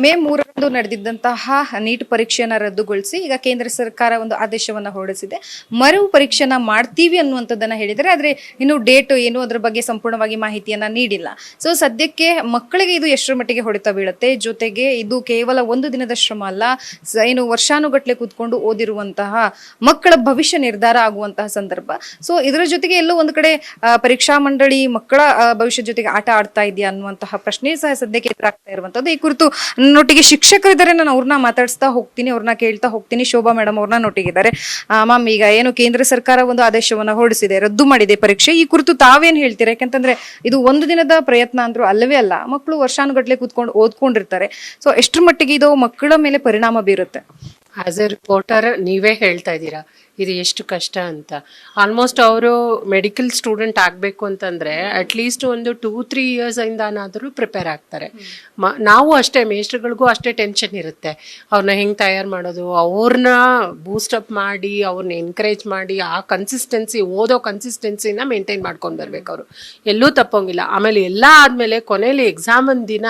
May 3ರಂದು ನಡೆದಿದ್ದಂತಹ neat ಪರೀಕ್ಷೆಯನ್ನ ರದ್ದುಗೊಳಿಸಿ ಈಗ ಕೇಂದ್ರ ಸರ್ಕಾರ ಒಂದು ಆದೇಶವನ್ನ ಹೊರಡಿಸಿದೆ. ಮರು ಪರೀಕ್ಷೆನ ಮಾಡ್ತೀವಿ ಅನ್ನುವಂಥದ್ದನ್ನ ಹೇಳಿದರೆ, ಆದ್ರೆ ಇನ್ನು ಡೇಟ್ ಏನು ಅದ್ರ ಬಗ್ಗೆ ಸಂಪೂರ್ಣವಾಗಿ ಮಾಹಿತಿಯನ್ನ ನೀಡಿಲ್ಲ. ಸೊ ಸದ್ಯಕ್ಕೆ ಮಕ್ಕಳಿಗೆ ಇದು ಎಷ್ಟರ ಮಟ್ಟಿಗೆ ಹೊಡೆತ ಬೀಳುತ್ತೆ, ಜೊತೆಗೆ ಇದು ಕೇವಲ ಒಂದು ದಿನದ ಶ್ರಮ ಅಲ್ಲ, ಏನು ವರ್ಷಾನುಗಟ್ಲೆ ಕೂತ್ಕೊಂಡು ಓದಿರುವಂತಹ ಮಕ್ಕಳ ಭವಿಷ್ಯ ನಿರ್ಧಾರ ಆಗುವಂತಹ ಸಂದರ್ಭ. ಸೊ ಇದರ ಜೊತೆಗೆ ಎಲ್ಲೋ ಒಂದು ಕಡೆ ಪರೀಕ್ಷಾ ಮಂಡಳಿ ಮಕ್ಕಳ ಭವಿಷ್ಯದ ಜೊತೆಗೆ ಆಟ ಆಡ್ತಾ ಇದೆಯಾ ಅನ್ನುವಂತಹ ಪ್ರಶ್ನೆ ಸಹ ಸದ್ಯಕ್ಕೆ ಎದುರಾಗ್ತಾ ಇರುವಂತದ್ದು. ಈ ಕುರಿತು ನನ್ನೊಟ್ಟಿಗೆ ಶಿಕ್ಷಕರಿದ್ದಾರೆ, ನಾನು ಅವ್ರನ್ನ ಮಾತಾಡಿಸ್ತಾ ಹೋಗ್ತೀನಿ, ಅವ್ರನ್ನ ಕೇಳ್ತಾ ಹೋಗ್ತೀನಿ. ಶೋಭಾ ಮೇಡಮ್ ಅವ್ರನ್ನ ನೊಟ್ಟಿಗಿದ್ದಾರೆ. ಮ್ಯಾಮ್, ಈಗ ಏನು ಕೇಂದ್ರ ಸರ್ಕಾರ ಒಂದು ಆದೇಶವನ್ನ ಹೊರಡಿಸಿದೆ, ರದ್ದು ಮಾಡಿದೆ ಪರೀಕ್ಷೆ, ಈ ಕುರಿತು ತಾವೇನ್ ಹೇಳ್ತೀರಾ? ಯಾಕಂತಂದ್ರೆ ಇದು ಒಂದು ದಿನದ ಪ್ರಯತ್ನ ಅಂದ್ರೂ ಅಲ್ಲವೇ ಅಲ್ಲ, ಮಕ್ಕಳು ವರ್ಷಾನುಗಟ್ಲೆ ಕೂತ್ಕೊಂಡು ಓದ್ಕೊಂಡಿರ್ತಾರೆ. ಸೊ ಎಷ್ಟರ ಮಟ್ಟಿಗೆ ಇದು ಮಕ್ಕಳ ಮೇಲೆ ಪರಿಣಾಮ ಬೀರುತ್ತೆ? ಆಸ್ ಎ ರಿಪೋರ್ಟರ್ ನೀವೇ ಹೇಳ್ತಾ ಇದ್ದೀರಾ ಇದು ಎಷ್ಟು ಕಷ್ಟ ಅಂತ. ಆಲ್ಮೋಸ್ಟ್ ಅವರು ಮೆಡಿಕಲ್ ಸ್ಟೂಡೆಂಟ್ ಆಗಬೇಕು ಅಂತಂದರೆ ಅಟ್ಲೀಸ್ಟ್ ಒಂದು 2-3 ಇಯರ್ಸಿಂದನಾದರೂ ಪ್ರಿಪೇರ್ ಆಗ್ತಾರೆ. ನಾವು ಅಷ್ಟೇ, ಮೇಸ್ಟ್ರುಗಳಿಗೂ ಅಷ್ಟೇ ಟೆನ್ಷನ್ ಇರುತ್ತೆ. ಅವ್ರನ್ನ ಹೆಂಗೆ ತಯಾರು ಮಾಡೋದು, ಅವ್ರನ್ನ ಬೂಸ್ಟಪ್ ಮಾಡಿ, ಅವ್ರನ್ನ ಎನ್ಕರೇಜ್ ಮಾಡಿ, ಆ ಕನ್ಸಿಸ್ಟೆನ್ಸಿ, ಓದೋ ಕನ್ಸಿಸ್ಟೆನ್ಸಿನ ಮೇಂಟೈನ್ ಮಾಡ್ಕೊಂಡು ಬರ್ಬೇಕು ಅವರು. ಎಲ್ಲೂ ತಪ್ಪೋಂಗಿಲ್ಲ. ಆಮೇಲೆ ಎಲ್ಲ ಆದಮೇಲೆ ಕೊನೆಯಲ್ಲಿ ಎಕ್ಸಾಮ್ ಒಂದು ದಿನ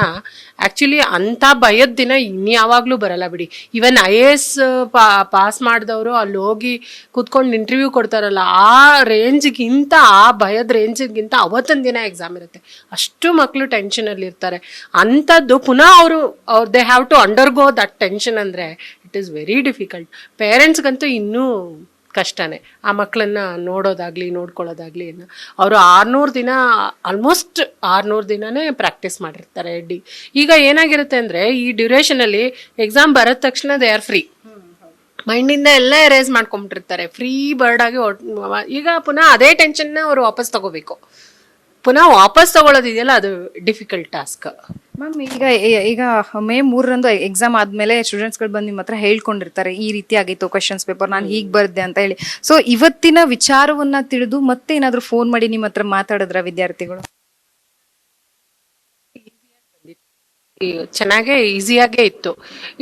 ಆ್ಯಕ್ಚುಲಿ ಅಂಥ ಭಯದ ದಿನ ಇನ್ಯಾವಾಗಲೂ ಬರಲ್ಲ ಬಿಡಿ. ಈವನ್ IAS ಪಾಸ್ ಮಾಡಿದವರು ಅಲ್ಲಿ ಹೋಗಿ ಕೂತ್ಕೊಂಡು ಇಂಟರ್ವ್ಯೂ ಕೊಡ್ತಾರಲ್ಲ, ಆ ರೇಂಜ್ಗಿಂತ, ಆ ಭಯದ ರೇಂಜ್ಗಿಂತ ಅವತ್ತೊಂದು ದಿನ ಎಕ್ಸಾಮ್ ಇರುತ್ತೆ. ಅಷ್ಟು ಮಕ್ಕಳು ಟೆನ್ಷನಲ್ಲಿ ಇರ್ತಾರೆ. ಅಂಥದ್ದು ಪುನಃ they have to undergo that tension ಅಂದರೆ ಇಟ್ ಈಸ್ ವೆರಿ ಡಿಫಿಕಲ್ಟ್. ಪೇರೆಂಟ್ಸ್ಗಂತೂ ಇನ್ನೂ ಕಷ್ಟನೇ ಆ ಮಕ್ಕಳನ್ನ ನೋಡ್ಕೊಳ್ಳೋದಾಗ್ಲಿ. ಅವರು 600 ದಿನ, ಆಲ್ಮೋಸ್ಟ್ 600 ದಿನನೇ ಪ್ರಾಕ್ಟೀಸ್ ಮಾಡಿರ್ತಾರೆ. ಈಗ ಏನಾಗಿರುತ್ತೆ ಅಂದರೆ, ಈ ಡ್ಯೂರೇಷನಲ್ಲಿ ಎಕ್ಸಾಮ್ ಬರೋದ ತಕ್ಷಣ ದೇ ಆರ್ ಫ್ರೀ, ಮೈಂಡಿಂದ ಎಲ್ಲ ಎರೇಸ್ ಮಾಡ್ಕೊಂಬಿಟ್ಟಿರ್ತಾರೆ, ಫ್ರೀ ಬರ್ಡ್ ಆಗಿ. ಈಗ ಪುನಃ ಅದೇ ಟೆನ್ಷನ್ನ ಅವರು ವಾಪಸ್ ತಗೋಬೇಕು. ಪುನಃ ವಾಪಸ್ ತಗೊಳ್ಳೋದಿದೆಯಲ್ಲ, ಅದು ಡಿಫಿಕಲ್ಟ್ ಟಾಸ್ಕ್. ಮ್ಯಾಮ್, ಈಗ ಮೇ 3ರಂದು ಎಕ್ಸಾಮ್ ಆದ್ಮೇಲೆ ಸ್ಟೂಡೆಂಟ್ಸ್ಗಳು ಬಂದು ನಿಮ್ಮ ಹತ್ರ ಹೇಳ್ಕೊಂಡಿರ್ತಾರೆ, ಈ ರೀತಿ ಆಗಿತ್ತು ಕ್ವಶನ್ಸ್ ಪೇಪರ್, ನಾನು ಹೀಗೆ ಬರ್ದೆ ಅಂತ ಹೇಳಿ. ಸೊ ಇವತ್ತಿನ ವಿಚಾರವನ್ನ ತಿಳಿದು ಮತ್ತೆ ಏನಾದ್ರು ಫೋನ್ ಮಾಡಿ ನಿಮ್ಮ ಹತ್ರ ಮಾತಾಡಿದ್ರ ವಿದ್ಯಾರ್ಥಿಗಳು? ಚೆನ್ನಾಗೇ ಈಸಿಯಾಗೇ ಇತ್ತು.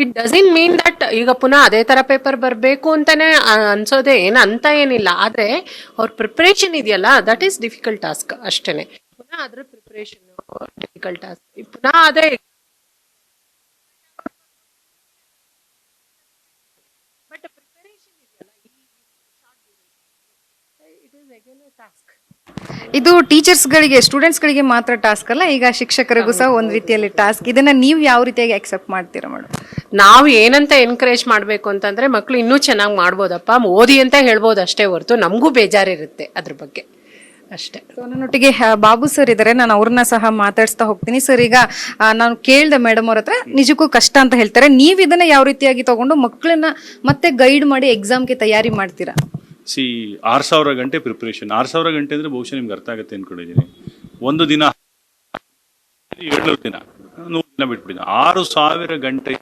ಇಟ್ ಡಸಂಟ್ ಮೀನ್ ದಟ್ ಈಗ ಪುನಃ ಅದೇ ಥರ ಪೇಪರ್ ಬರಬೇಕು ಅಂತಾನೆ ಅನ್ಸೋದೇ ಅಂತ ಏನಿಲ್ಲ. ಆದರೆ ಅವ್ರ ಪ್ರಿಪ್ರೇಷನ್ ಇದೆಯಲ್ಲ, ದಟ್ ಈಸ್ ಡಿಫಿಕಲ್ಟ್ ಟಾಸ್ಕ್ ಅಷ್ಟೇ. ಪುನಃ ಅದ್ರ ಪ್ರಿಪ್ರೇಷನ್ ಡಿಫಿಕಲ್ಟ್ ಟಾಸ್ಕ್. ಪುನಃ ಅದೇ ಬಟ್ ಪ್ರಿಪರೇಷನ್ ಇದೆಯಲ್ಲ, it is again A task. ಇದು ಟೀಚರ್ಸ್ಗಳಿಗೆ, ಸ್ಟೂಡೆಂಟ್ಸ್ಗಳಿಗೆ ಮಾತ್ರ ಟಾಸ್ಕ್ ಅಲ್ಲ, ಈಗ ಶಿಕ್ಷಕರಿಗೂ ಸಹ ಒಂದು ರೀತಿಯಲ್ಲಿ ಟಾಸ್ಕ್. ಇದನ್ನ ನೀವು ಯಾವ ರೀತಿಯಾಗಿ ಅಕ್ಸೆಪ್ಟ್ ಮಾಡ್ತೀರಾ ಮೇಡಮ್? ನಾವು ಏನಂತ ಎನ್ಕರೇಜ್ ಮಾಡಬೇಕು ಅಂತಂದ್ರೆ, ಮಕ್ಕಳು ಇನ್ನೂ ಚೆನ್ನಾಗಿ ಮಾಡ್ಬೋದಪ್ಪ, ಓದಿ ಅಂತ ಹೇಳ್ಬೋದು ಅಷ್ಟೇ ಹೊರತು ನಮಗೂ ಬೇಜಾರಿರುತ್ತೆ ಅದ್ರ ಬಗ್ಗೆ ಅಷ್ಟೇ. ನನ್ನೊಟ್ಟಿಗೆ ಬಾಬು ಸರ್ ಇದ್ದಾರೆ, ನಾನು ಅವ್ರನ್ನ ಸಹ ಮಾತಾಡಿಸ್ತಾ ಹೋಗ್ತೀನಿ. ಸರ್, ಈಗ ನಾನು ಕೇಳ್ದೆ ಮೇಡಮ್ ಅವ್ರ ಹತ್ರ, ನಿಜಕ್ಕೂ ಕಷ್ಟ ಅಂತ ಹೇಳ್ತಾರೆ. ನೀವು ಇದನ್ನ ಯಾವ ರೀತಿಯಾಗಿ ತಗೊಂಡು ಮಕ್ಕಳನ್ನ ಮತ್ತೆ ಗೈಡ್ ಮಾಡಿ ಎಕ್ಸಾಮ್ಗೆ ತಯಾರಿ ಮಾಡ್ತೀರಾ? 6000 ಗಂಟೆ ಪ್ರಿಪ್ರೇಷನ್. 6000 ಗಂಟೆ ಅಂದರೆ ಬಹುಶಃ ನಿಮ್ಗೆ ಅರ್ಥ ಆಗುತ್ತೆ ಅಂದ್ಕೊಂಡಿದ್ದೀನಿ. ಒಂದು ದಿನ 700 ದಿನ, 100 ದಿನ ಬಿಟ್ಬಿಟ್ಟಿದ್ದೀನಿ. 6000 ಗಂಟೆ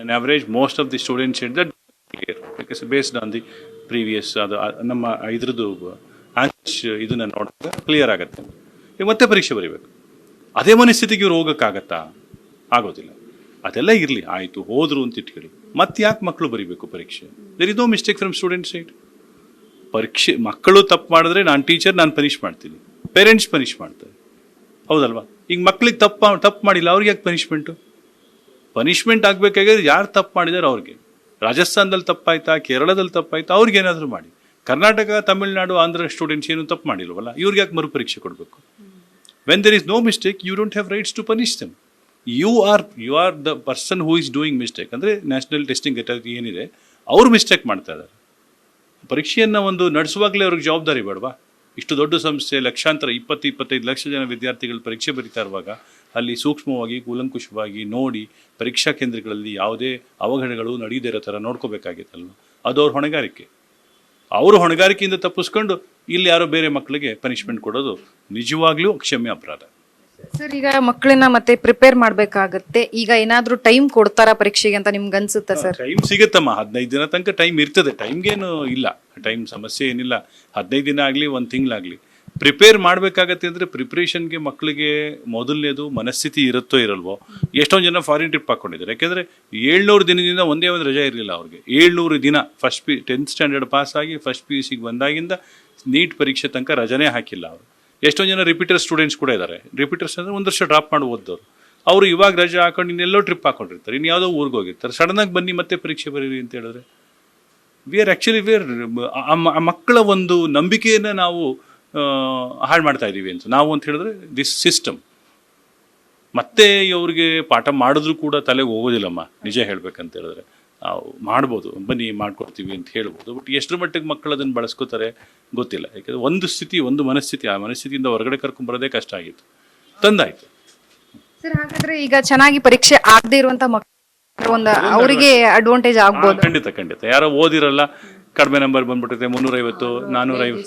on average most of the students it that clear, because based on the previous ಅದು ನಮ್ಮ ಇದ್ರದ್ದು ಇದನ್ನ ನೋಡಿದಾಗ ಕ್ಲಿಯರ್ ಆಗುತ್ತೆ. ಈಗ ಮತ್ತೆ ಪರೀಕ್ಷೆ ಬರೀಬೇಕು, ಅದೇ ಮನಸ್ಥಿತಿಗೆ ಇವ್ರು ಹೋಗೋಕ್ಕಾಗತ್ತಾ? ಆಗೋದಿಲ್ಲ. ಅದೆಲ್ಲ ಇರಲಿ, ಆಯಿತು, ಹೋದ್ರು ಅಂತ ಇಟ್ಕೊಳ್ಳಿ. ಮತ್ತೆ ಯಾಕೆ ಮಕ್ಕಳು ಬರೀಬೇಕು ಪರೀಕ್ಷೆ? There is no mistake from student side. ಪರೀಕ್ಷೆ ಮಕ್ಕಳು ತಪ್ಪು ಮಾಡಿದ್ರೆ ನಾನು ಟೀಚರ್, ನಾನು ಪನಿಷ್ ಮಾಡ್ತೀನಿ, ಪೇರೆಂಟ್ಸ್ ಪನಿಷ್ ಮಾಡ್ತಾರೆ, ಹೌದಲ್ವಾ? ಈಗ ಮಕ್ಕಳಿಗೆ ತಪ್ಪು ಮಾಡಿಲ್ಲ, ಅವ್ರಿಗೆ ಯಾಕೆ ಪನಿಷ್ಮೆಂಟು? ಪನಿಷ್ಮೆಂಟ್ ಆಗಬೇಕಾದ್ರೆ ಯಾರು ತಪ್ಪು ಮಾಡಿದಾರೆ ಅವ್ರಿಗೆ. ರಾಜಸ್ಥಾನದಲ್ಲಿ ತಪ್ಪಾಯ್ತಾ, ಕೇರಳದಲ್ಲಿ ತಪ್ಪಾಯ್ತಾ, ಅವ್ರಿಗೆ ಏನಾದರೂ ಮಾಡಿ. ಕರ್ನಾಟಕ, ತಮಿಳುನಾಡು, ಆಂಧ್ರ ಸ್ಟೂಡೆಂಟ್ಸ್ ಏನು ತಪ್ಪು ಮಾಡಿಲ್ವಲ್ಲ, ಇವ್ರಿಗೆ ಯಾಕೆ ಮರು ಪರೀಕ್ಷೆ ಕೊಡಬೇಕು? When there is no mistake, you don't have rights to punish them. You are the person who is doing mistake. ಅಂದರೆ ನ್ಯಾಷನಲ್ ಟೆಸ್ಟಿಂಗ್ ಅಥಾರಿಟಿ ಏನಿದೆ, ಅವರು ಮಿಸ್ಟೇಕ್ ಮಾಡ್ತಾ ಇದ್ದಾರೆ. ಪರೀಕ್ಷೆಯನ್ನು ಒಂದು ನಡೆಸುವಾಗಲೇ ಅವ್ರಿಗೆ ಜವಾಬ್ದಾರಿ ಬೇಡವಾ? ಇಷ್ಟು ದೊಡ್ಡ ಸಂಸ್ಥೆ, ಲಕ್ಷಾಂತರ 20-25 ಲಕ್ಷ ಜನ ವಿದ್ಯಾರ್ಥಿಗಳು ಪರೀಕ್ಷೆ ಬರೀತಾ ಇರುವಾಗ ಅಲ್ಲಿ ಸೂಕ್ಷ್ಮವಾಗಿ, ಕೂಲಂಕುಷವಾಗಿ ನೋಡಿ ಪರೀಕ್ಷಾ ಕೇಂದ್ರಗಳಲ್ಲಿ ಯಾವುದೇ ಅವಘಡಗಳು ನಡೆಯದೇ ಇರೋ ಥರ ನೋಡ್ಕೋಬೇಕಾಗಿತ್ತಲ್ವ? ಅದು ಅವ್ರ ಹೊಣೆಗಾರಿಕೆ. ಅವರು ಹೊಣೆಗಾರಿಕೆಯಿಂದ ತಪ್ಪಿಸ್ಕೊಂಡು ಇಲ್ಲಿ ಯಾರೋ ಬೇರೆ ಮಕ್ಕಳಿಗೆ ಪನಿಷ್ಮೆಂಟ್ ಕೊಡೋದು ನಿಜವಾಗ್ಲೂ ಕ್ಷಮ್ಯ ಅಪರಾಧ. ಸರ್, ಈಗ ಮಕ್ಕಳನ್ನ ಮತ್ತೆ ಪ್ರಿಪೇರ್ ಮಾಡ್ಬೇಕಾಗತ್ತೆ. ಈಗ ಏನಾದ್ರೂ ಟೈಮ್ ಕೊಡ್ತಾರಾ ಪರೀಕ್ಷೆಗೆ ಅಂತ ನಿಮ್ಗೆ ಅನ್ಸುತ್ತಾ ಸರ್? ಟೈಮ್ ಸಿಗುತ್ತಮ್ಮ, 15 ದಿನ ತನಕ ಟೈಮ್ ಇರ್ತದೆ. ಟೈಮ್ಗೇನು ಇಲ್ಲ, ಟೈಮ್ ಸಮಸ್ಯೆ ಏನಿಲ್ಲ. 15 ದಿನ ಆಗಲಿ, 1 ತಿಂಗಳಾಗಲಿ ಪ್ರಿಪೇರ್ ಮಾಡಬೇಕಾಗತ್ತೆ. ಅಂದರೆ ಪ್ರಿಪ್ರೇಷನ್ಗೆ ಮಕ್ಕಳಿಗೆ ಮೊದಲನೇದು ಮನಸ್ಥಿತಿ ಇರುತ್ತೋ ಇರಲ್ವೋ. ಎಷ್ಟೊಂದು ಜನ ಫಾರಿನ್ ಟ್ರಿಪ್ ಹಾಕ್ಕೊಂಡಿದ್ದಾರೆ. ಯಾಕೆಂದರೆ 700 ದಿನದಿಂದ ಒಂದೇ ಒಂದು ರಜೆ ಇರಲಿಲ್ಲ ಅವ್ರಿಗೆ. 700 ದಿನ ಫಸ್ಟ್ 10th ಸ್ಟ್ಯಾಂಡರ್ಡ್ ಪಾಸ್ ಆಗಿ ಫಸ್ಟ್ PUCಗೆ ಬಂದಾಗಿಂದ ನೀಟ್ ಪರೀಕ್ಷೆ ತನಕ ರಜನೇ ಹಾಕಿಲ್ಲ ಅವರು. ಎಷ್ಟೊಂದು ಜನ ರಿಪೀಟರ್ ಸ್ಟೂಡೆಂಟ್ಸ್ ಕೂಡ ಇದ್ದಾರೆ. ರಿಪೀಟರ್ಸ್ ಅಂದರೆ ಒಂದು ವರ್ಷ ಡ್ರಾಪ್ ಮಾಡಿ ಓದ್ದವ್ರು. ಅವರು ಇವಾಗ ರಜೆ ಹಾಕೊಂಡು ಇನ್ನೆಲ್ಲೋ ಟ್ರಿಪ್ ಹಾಕೊಂಡಿರ್ತಾರೆ, ಇನ್ನು ಯಾವುದೋ ಊರಿಗೆ ಹೋಗಿರ್ತಾರೆ. ಸಡನ್ನಾಗಿ ಬನ್ನಿ ಮತ್ತೆ ಪರೀಕ್ಷೆ ಬರೀರಿ ಅಂತ ಹೇಳಿದ್ರೆ ಆ ಮಕ್ಕಳ ಒಂದು ನಂಬಿಕೆಯನ್ನು ನಾವು ಹಾಳು ಮಾಡ್ತಾ ಇದ್ದೀವಿ ಅಂತ ನಾವು ಅಂತ ಹೇಳಿದ್ರೆ ದಿಸ್ ಸಿಸ್ಟಮ್. ಮತ್ತೆ ಅವ್ರಿಗೆ ಪಾಠ ಮಾಡಿದ್ರು ಕೂಡ ತಲೆಗೆ ಹೋಗೋದಿಲ್ಲಮ್ಮ, ನಿಜ ಹೇಳ್ಬೇಕಂತ ಹೇಳಿದ್ರೆ. ಮಾಡ್ಬೋದು, ಬನ್ನಿ ಮಾಡ್ಕೊಡ್ತೀವಿ ಅಂತ ಹೇಳ್ಬೋದು. ಬಟ್ ಎಷ್ಟರ ಮಟ್ಟಿಗೆ ಮಕ್ಕಳು ಅದನ್ನು ಬಳಸ್ಕೋತಾರೆ ಗೊತ್ತಿಲ್ಲ. ಯಾಕಂದರೆ ಒಂದು ಮನಸ್ಥಿತಿ, ಆ ಮನಸ್ಥಿತಿಯಿಂದ ಹೊರಗಡೆ ಕರ್ಕೊಂಡ್ಬರೋದೇ ಕಷ್ಟ ಆಗಿತ್ತು, ತಂದಾಯ್ತು. ಸರ್ ಹಾಗಾದ್ರೆ ಈಗ ಚೆನ್ನಾಗಿ ಪರೀಕ್ಷೆ ಆಗದೆ ಇರುವಂತ ಮಕ್ಕಳು ಒಂದು ಅವರಿಗೆ ಅಡ್ವಾಂಟೇಜ್ ಆಗ್ಬೋದು. ಖಂಡಿತ ಯಾರೋ ಓದಿರಲ್ಲ, ಕಡಿಮೆ ನಂಬರ್ ಬಂದ್ಬಿಟ್ಟಿದೆ, 350 450.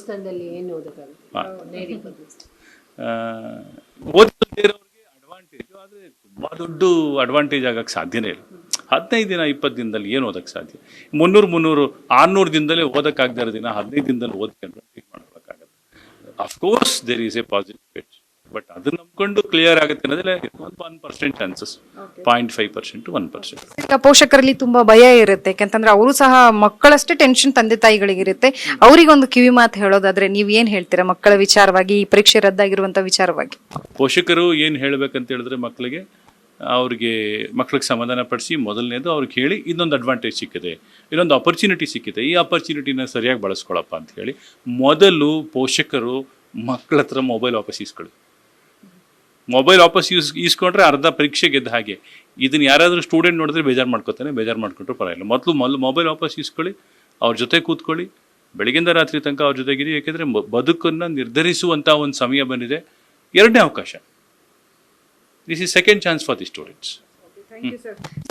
ಓದಿರೋರಿಗೆ ಅಡ್ವಾಂಟೇಜ್, ಆದರೆ ತುಂಬಾ ದೊಡ್ಡ ಅಡ್ವಾಂಟೇಜ್ ಆಗಕ್ಕೆ ಸಾಧ್ಯನೇ ಇಲ್ಲ. 15 ದಿನ 20 ದಿನದಲ್ಲಿ ಏನು ಓದಕ್ಕೆ ಸಾಧ್ಯ? 300 600 ದಿನದಲ್ಲೇ ಓದಕ್ಕಾಗದೇ ಇರೋ ದಿನ 15 ದಿನದಲ್ಲಿ ಓದ್ಕೊಂಡು ಮಾಡ್ಬೇಕಾಗತ್ತೆ. Of course there is a positive edge, but ಅದನ್ನ ನಂಬ್ಕೊಂಡು ಕ್ಲಿಯರ್ ಆಗುತ್ತೆ ಅನ್ನೋದ್ರೆ 1% ಚಾನ್ಸಸ್, 0.5% to 1%. ಈಗ ಪೋಷಕರಲ್ಲಿ ತುಂಬಾ ಭಯ ಇರುತ್ತೆ, ಯಾಕಂತಂದ್ರೆ ಅವರು ಸಹ ಮಕ್ಕಳಷ್ಟೇ ಟೆನ್ಷನ್ ತಂದೆ ತಾಯಿಗಳಿಗಿರುತ್ತೆ. ಅವರಿಗೊಂದು ಕಿವಿ ಮಾತು ಹೇಳೋದಾದ್ರೆ ನೀವ್ ಏನ್ ಹೇಳ್ತೀರಾ ಮಕ್ಕಳ ವಿಚಾರವಾಗಿ, ಈ ಪರೀಕ್ಷೆ ರದ್ದಾಗಿರುವಂತ ವಿಚಾರವಾಗಿ? ಪೋಷಕರು ಏನ್ ಹೇಳ್ಬೇಕಂತ ಹೇಳಿದ್ರೆ ಅವ್ರಿಗೆ ಮಕ್ಳಿಗೆ ಸಮಾಧಾನ ಪಡಿಸಿ, ಮೊದಲನೇದು ಅವ್ರಿಗೆ ಹೇಳಿ ಇನ್ನೊಂದು ಅಡ್ವಾಂಟೇಜ್ ಸಿಕ್ಕಿದೆ, ಇನ್ನೊಂದು ಆಪರ್ಚುನಿಟಿ ಸಿಕ್ಕಿದೆ, ಈ ಆಪರ್ಚುನಿಟಿನ ಸರಿಯಾಗಿ ಬಳಸ್ಕೊಳಪ್ಪ ಅಂತ ಹೇಳಿ ಮೊದಲು ಪೋಷಕರು ಮಕ್ಕಳ ಹತ್ರ ಮೊಬೈಲ್ ವಾಪಸ್ ಇಸ್ಕೊಳ್ಳಿ. ಮೊಬೈಲ್ ವಾಪಸ್ ಈಸ್ಕೊಂಡ್ರೆ ಅರ್ಧ ಪರೀಕ್ಷೆ ಗೆದ್ದ ಹಾಗೆ. ಇದನ್ನ ಯಾರಾದರೂ ಸ್ಟೂಡೆಂಟ್ ನೋಡಿದ್ರೆ ಬೇಜಾರು ಮಾಡ್ಕೊತಾನೆ, ಬೇಜಾರು ಮಾಡ್ಕೊಂಡ್ರೆ ಪರವಾಗಿಲ್ಲ. ಮೊದಲು ಮೊಬೈಲ್ ವಾಪಸ್ ಈಸ್ಕೊಳ್ಳಿ, ಅವ್ರ ಜೊತೆ ಕೂತ್ಕೊಳ್ಳಿ, ಬೆಳಗಿಂದ ರಾತ್ರಿ ತನಕ ಅವ್ರ ಜೊತೆಗಿರಿ. ಯಾಕೆಂದರೆ ಬದುಕನ್ನು ನಿರ್ಧರಿಸುವಂಥ ಒಂದು ಸಮಯ ಬಂದಿದೆ. ಎರಡನೇ ಅವಕಾಶ, this is second chance for the students.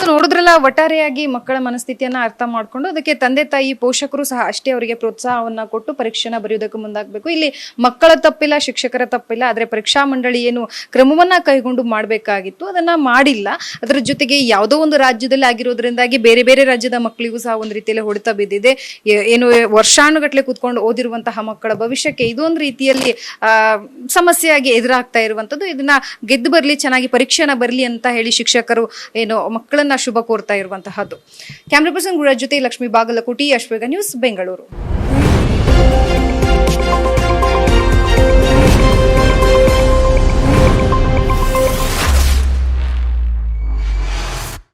ನೋಡಿದ್ರಲ್ಲ, ಒಟ್ಟಾರೆಯಾಗಿ ಮಕ್ಕಳ ಮನಸ್ಥಿತಿಯನ್ನ ಅರ್ಥ ಮಾಡ್ಕೊಂಡು ಅದಕ್ಕೆ ತಂದೆ ತಾಯಿ ಪೋಷಕರು ಸಹ ಅಷ್ಟೇ ಅವರಿಗೆ ಪ್ರೋತ್ಸಾಹವನ್ನ ಕೊಟ್ಟು ಪರೀಕ್ಷೆನ ಬರೆಯೋದಕ್ಕೆ ಮುಂದಾಗಬೇಕು. ಇಲ್ಲಿ ಮಕ್ಕಳ ತಪ್ಪಿಲ್ಲ, ಶಿಕ್ಷಕರ ತಪ್ಪಿಲ್ಲ, ಆದ್ರೆ ಪರೀಕ್ಷಾ ಮಂಡಳಿ ಏನು ಕ್ರಮವನ್ನ ಕೈಗೊಂಡು ಮಾಡಬೇಕಾಗಿತ್ತು ಅದನ್ನ ಮಾಡಿಲ್ಲ. ಅದರ ಜೊತೆಗೆ ಯಾವುದೋ ಒಂದು ರಾಜ್ಯದಲ್ಲಿ ಆಗಿರೋದ್ರಿಂದಾಗಿ ಬೇರೆ ಬೇರೆ ರಾಜ್ಯದ ಮಕ್ಕಳಿಗೂ ಸಹ ಒಂದು ರೀತಿಯಲ್ಲಿ ಹೊಡೆತ ಬಿದ್ದಿದೆ. ಏನು ವರ್ಷಾನುಗಟ್ಲೆ ಕೂತ್ಕೊಂಡು ಓದಿರುವಂತಹ ಮಕ್ಕಳ ಭವಿಷ್ಯಕ್ಕೆ ಇದೊಂದು ರೀತಿಯಲ್ಲಿ ಸಮಸ್ಯೆಯಾಗಿ ಎದುರಾಗ್ತಾ ಇರುವಂತದ್ದು. ಇದನ್ನ ಗೆದ್ದು ಬರ್ಲಿ, ಚೆನ್ನಾಗಿ ಪರೀಕ್ಷೆನ ಬರ್ಲಿ ಅಂತ ಹೇಳಿ ಶಿಕ್ಷಕರು ಏನು ಮಕ್ಕಳನ್ನ ಶುಭ ಕೋರ್ತಾ ಇರುವಂತಹದ್ದು. ಕ್ಯಾಮ್ರಾ ಪರ್ಸನ್ ಗುರುರಾಜ್ ಜೊತೆ ಲಕ್ಷ್ಮೀ ಬಾಗಲಕೋಟಿ, ಅಶ್ವೇಗ ನ್ಯೂಸ್, ಬೆಂಗಳೂರು.